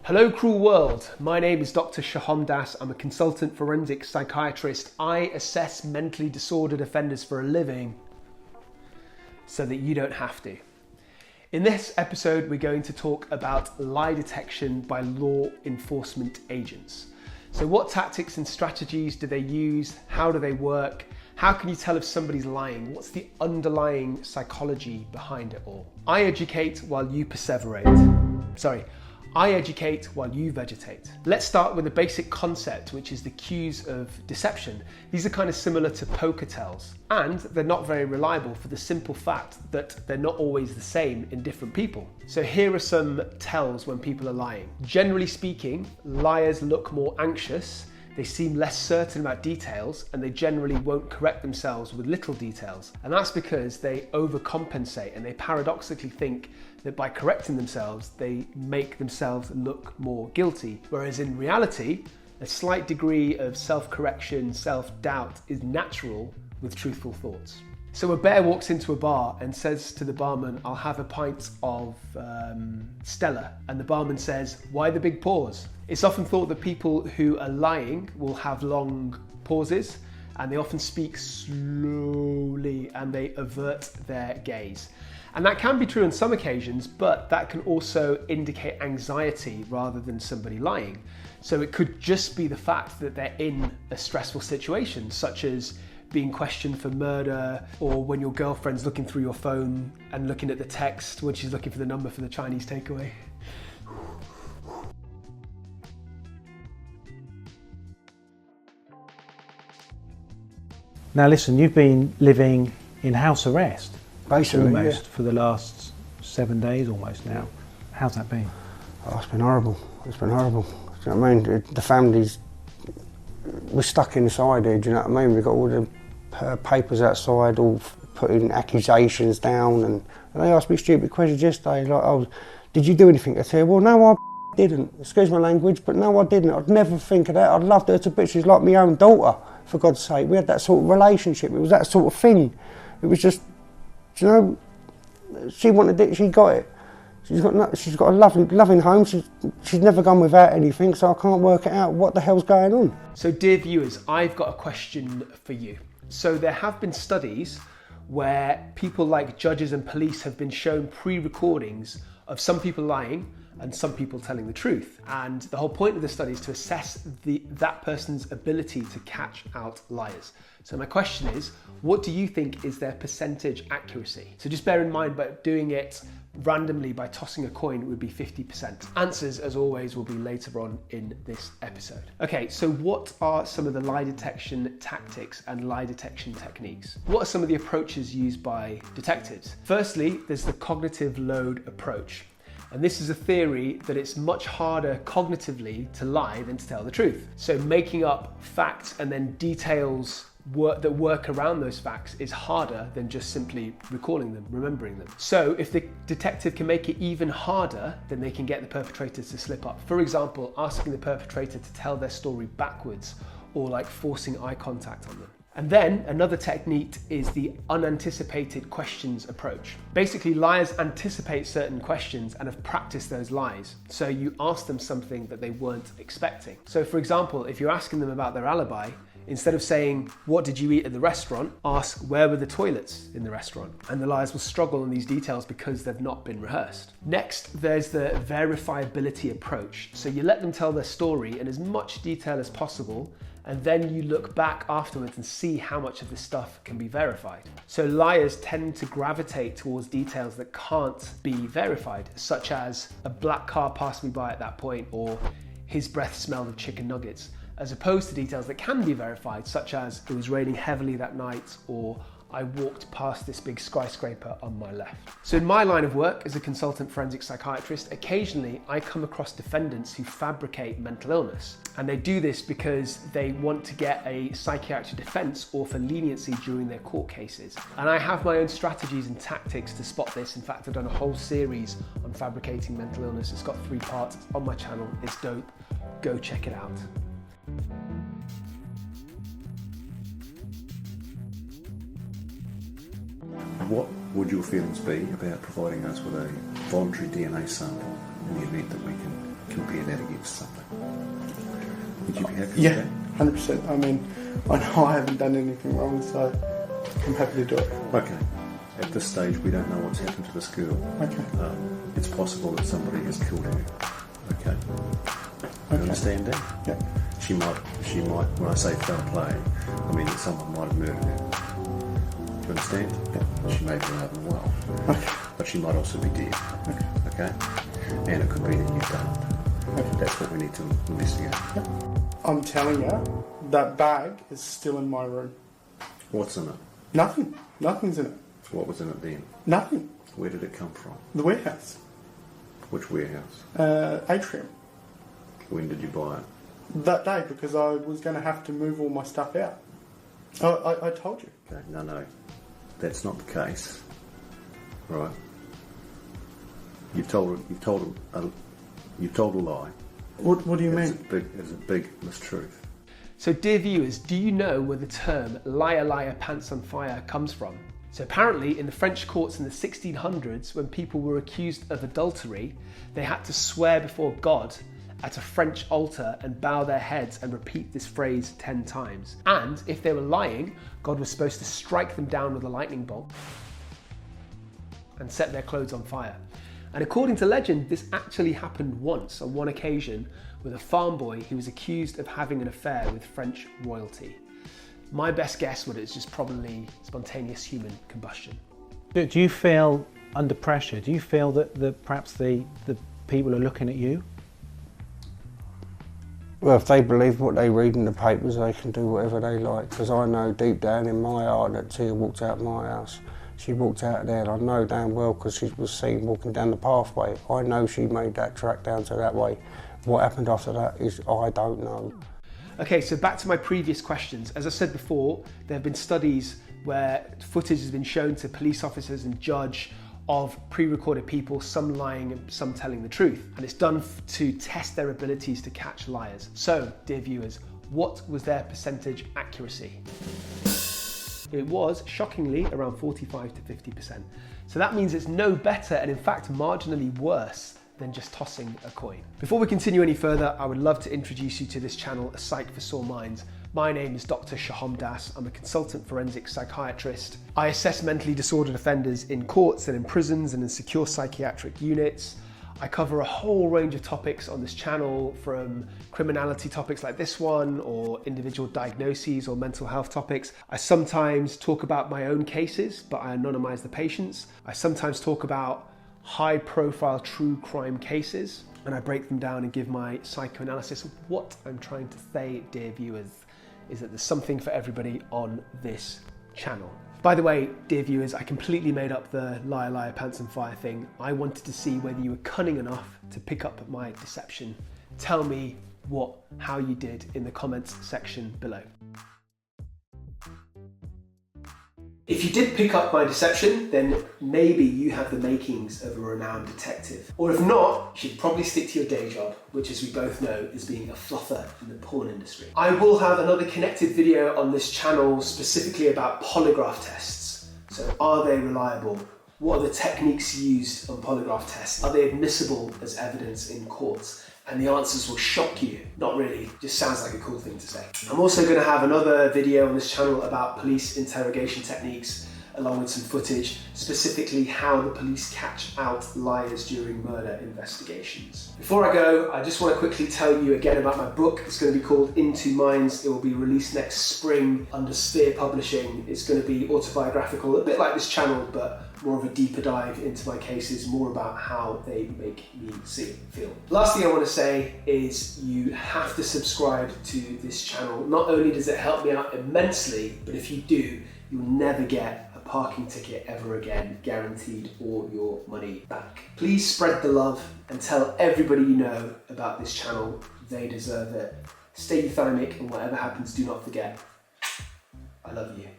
Hello cruel world, my name is Dr. Sohom. I'm a consultant forensic psychiatrist. I assess mentally disordered offenders for a living so that you don't have to. In this episode, we're going to talk about lie detection by law enforcement agents. So what tactics and strategies do they use? How do they work? How can you tell if somebody's lying? What's the underlying psychology behind it all? I educate while you perseverate. I educate while you vegetate. Let's start with a basic concept, which is the cues of deception. These are kind of similar to poker tells, and they're not very reliable for the simple fact that they're not always the same in different people. So here are some tells when people are lying. Generally speaking, liars look more anxious, they seem less certain about details, and they generally won't correct themselves with little details. And that's because they overcompensate and they paradoxically think that by correcting themselves, they make themselves look more guilty. Whereas in reality, a slight degree of self-correction, self-doubt is natural with truthful thoughts. So a bear walks into a bar and says to the barman, "I'll have a pint of Stella." And the barman says, "Why the big pause?" It's often thought that people who are lying will have long pauses, and they often speak slowly and they avert their gaze. And that can be true on some occasions, but that can also indicate anxiety rather than somebody lying. So it could just be the fact that they're in a stressful situation, such as being questioned for murder, or when your girlfriend's looking through your phone and looking at the text when she's looking for the number for the Chinese takeaway. Now listen, you've been living in house arrest, basically, almost, yeah, for the last 7 days almost now. How's that been? Oh, it's been horrible. It's been horrible. Do you know what I mean? The family's, we're stuck inside here, do you know what I mean? We've got all the papers outside, all putting accusations down, and they asked me stupid questions yesterday, like, "Oh, did you do anything?" I said, "Well, no, I didn't. Excuse my language, but no, I didn't. I'd never think of that. I'd loved her to bits. She's like my own daughter, for God's sake." We had that sort of relationship. It was that sort of thing. It was just, you know, she wanted it, she got it. She's got a loving home. She's never gone without anything, so I can't work it out. What the hell's going on? So dear viewers, I've got a question for you. So there have been studies where people like judges and police have been shown pre-recordings of some people lying and some people telling the truth. And the whole point of the study is to assess that person's ability to catch out liars. So my question is, what do you think is their percentage accuracy? So just bear in mind, by doing it randomly by tossing a coin, it would be 50%. Answers, as always, will be later on in this episode. Okay, so what are some of the lie detection tactics and lie detection techniques? What are some of the approaches used by detectives? Firstly, there's the cognitive load approach. And this is a theory that it's much harder cognitively to lie than to tell the truth. So making up facts and then details that work around those facts is harder than just simply recalling them, remembering them. So if the detective can make it even harder, then they can get the perpetrators to slip up. For example, asking the perpetrator to tell their story backwards, or like forcing eye contact on them. And then another technique is the unanticipated questions approach. Basically, liars anticipate certain questions and have practiced those lies. So you ask them something that they weren't expecting. So for example, if you're asking them about their alibi, instead of saying, "What did you eat at the restaurant?" ask, "Where were the toilets in the restaurant?" And the liars will struggle on these details because they've not been rehearsed. Next, there's the verifiability approach. So you let them tell their story in as much detail as possible, and then you look back afterwards and see how much of this stuff can be verified. So liars tend to gravitate towards details that can't be verified, such as a black car passed me by at that point, or his breath smelled of chicken nuggets, as opposed to details that can be verified, such as it was raining heavily that night, or I walked past this big skyscraper on my left. So in my line of work as a consultant forensic psychiatrist, occasionally I come across defendants who fabricate mental illness. And they do this because they want to get a psychiatric defense or for leniency during their court cases. And I have my own strategies and tactics to spot this. In fact, I've done a whole series on fabricating mental illness. It's got 3 parts. It's on my channel. It's dope. Go check it out. What would your feelings be about providing us with a voluntary DNA sample in the event that we can that against something. Would you be happy with Yeah, that? 100%. I mean, I know I haven't done anything wrong, so I'm happy to do it. Okay. At this stage, we don't know what's happened to this girl. Okay. It's possible that somebody has killed her. Okay. You understand that? Yeah. She might, when I say foul play, I mean that someone might have murdered her. Do you understand? Yeah. She may be alive and well. Okay. But she might also be dead. Okay? And it could be that you've done it. Okay. That's what we need to investigate. I'm telling you, that bag is still in my room. What's in it? Nothing. Nothing's in it. What was in it then? Nothing. Where did it come from? The warehouse. Which warehouse? Atrium. When did you buy it? That day, because I was going to have to move all my stuff out. I told you. Okay, no. That's not the case. Right? You've told a lie. What do you mean? It's a big mistruth. So dear viewers, do you know where the term liar liar pants on fire comes from? So apparently in the French courts in the 1600s, when people were accused of adultery, they had to swear before God at a French altar and bow their heads and repeat this phrase 10 times. And if they were lying, God was supposed to strike them down with a lightning bolt and set their clothes on fire. And according to legend, this actually happened once, on one occasion, with a farm boy who was accused of having an affair with French royalty. My best guess would it's just probably spontaneous human combustion. Do you feel under pressure? Do you feel that perhaps the people are looking at you? Well, if they believe what they read in the papers, they can do whatever they like. Because I know deep down in my heart that Tia walked out of my house. She walked out of there, and I know damn well because she was seen walking down the pathway. I know she made that track down to that way. What happened after that is I don't know. Okay, so back to my previous questions. As I said before, there have been studies where footage has been shown to police officers and judge of pre-recorded people, some lying and some telling the truth. And it's done to test their abilities to catch liars. So, dear viewers, what was their percentage accuracy? It was, shockingly, around 45 to 50%. So that means it's no better and in fact marginally worse than just tossing a coin. Before we continue any further, I would love to introduce you to this channel, A Psych for Sore Minds. My name is Dr. Sohom Das. I'm a consultant forensic psychiatrist. I assess mentally disordered offenders in courts and in prisons and in secure psychiatric units. I cover a whole range of topics on this channel, from criminality topics like this one, or individual diagnoses or mental health topics. I sometimes talk about my own cases, but I anonymize the patients. I sometimes talk about high-profile true crime cases, and I break them down and give my psychoanalysis. What I'm trying to say, dear viewers, is that there's something for everybody on this channel. By the way, dear viewers, I completely made up the liar liar pants on fire thing. I wanted to see whether you were cunning enough to pick up my deception. Tell me how you did in the comments section below. If you did pick up my deception, then maybe you have the makings of a renowned detective. Or if not, you should probably stick to your day job, which, as we both know, is being a fluffer in the porn industry. I will have another connected video on this channel specifically about polygraph tests. So are they reliable? What are the techniques used on polygraph tests? Are they admissible as evidence in courts? And the answers will shock you. Not really, just sounds like a cool thing to say. I'm also going to have another video on this channel about police interrogation techniques, along with some footage, specifically how the police catch out liars during murder investigations. Before I go, I just want to quickly tell you again about my book. It's going to be called Into Minds. It will be released next spring under Sphere Publishing. It's going to be autobiographical, a bit like this channel, but more of a deeper dive into my cases, more about how they make me feel. Last thing I want to say is you have to subscribe to this channel. Not only does it help me out immensely, but if you do, you'll never get a parking ticket ever again, guaranteed, or your money back. Please spread the love and tell everybody you know about this channel. They deserve it. Stay euthymic, and whatever happens, do not forget, I love you.